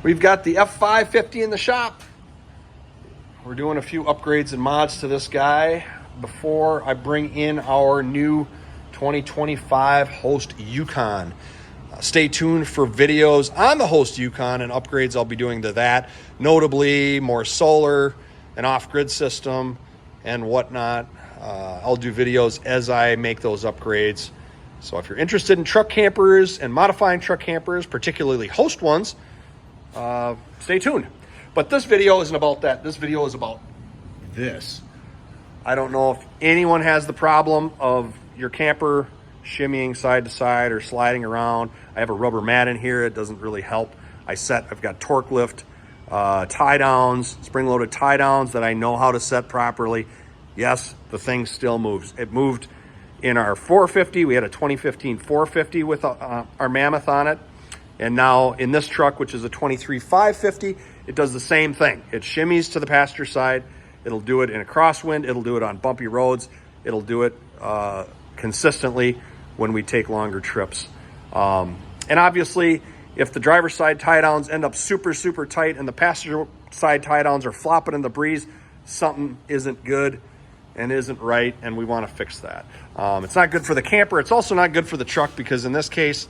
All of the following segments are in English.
We've got the F550 in the shop. We're doing a few upgrades and mods to this guy before I bring in our new 2025 Host Yukon. Stay tuned for videos on the Host Yukon and upgrades I'll be doing to that, notably more solar, an off-grid system, and whatnot. I'll do videos as I make those upgrades. So if you're interested in truck campers and modifying truck campers, particularly Host ones, stay tuned. But this video isn't about that. This video is about this. I don't know if anyone has the problem of your camper shimmying side to side or sliding around. I have a rubber mat in here. It doesn't really help. I've got torque lift tie downs, spring-loaded tie downs that I know how to set properly. Yes, the thing still moves. It moved in our 450. We had a 2015 450 with our Mammoth on it. And now in this truck, which is a 23 550, it does the same thing. It shimmies to the passenger side. It'll do it in a crosswind. It'll do it on bumpy roads. It'll do it consistently when we take longer trips. And obviously, if the driver's side tie downs end up super, super tight and the passenger side tie downs are flopping in the breeze, something isn't good and isn't right, and we want to fix that. It's not good for the camper. It's also not good for the truck because in this case,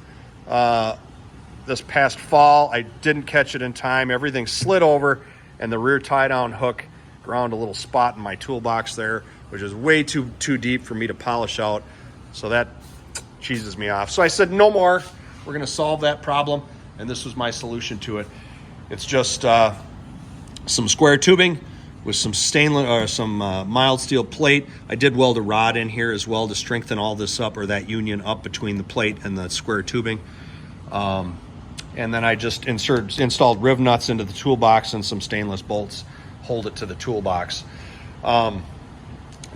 this past fall, I didn't catch it in time. Everything slid over and the rear tie down hook ground a little spot in my toolbox there, which is way too deep for me to polish out. So that cheeses me off. So I said, no more. We're gonna solve that problem. And this was my solution to it. It's just some square tubing with some stainless or some mild steel plate. I did weld a rod in here as well to strengthen all this up, or that union up between the plate and the square tubing. And then I just installed riv nuts into the toolbox and some stainless bolts hold it to the toolbox.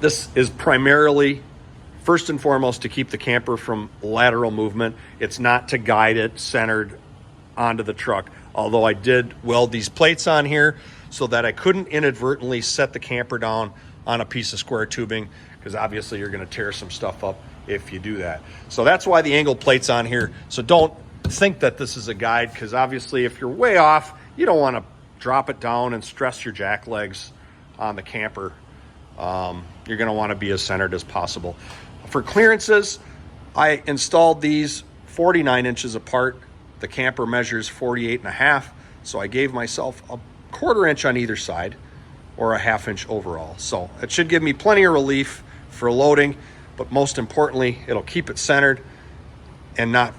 This is primarily, first and foremost, to keep the camper from lateral movement. It's not to guide it centered onto the truck. Although I did weld these plates on here so that I couldn't inadvertently set the camper down on a piece of square tubing, because obviously you're gonna tear some stuff up if you do that. So that's why the angled plate's on here. So don't think that this is a guide, because obviously if you're way off, you don't want to drop it down and stress your jack legs on the camper. You're going to want to be as centered as possible. For clearances, I installed these 49 inches apart. The camper measures 48.5, so I gave myself a 1/4 inch on either side, or a 1/2 inch overall. So it should give me plenty of relief for loading, but most importantly, it'll keep it centered and not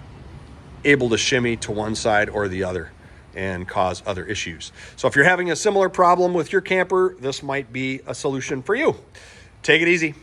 able to shimmy to one side or the other and cause other issues. So if you're having a similar problem with your camper, this might be a solution for you. Take it easy.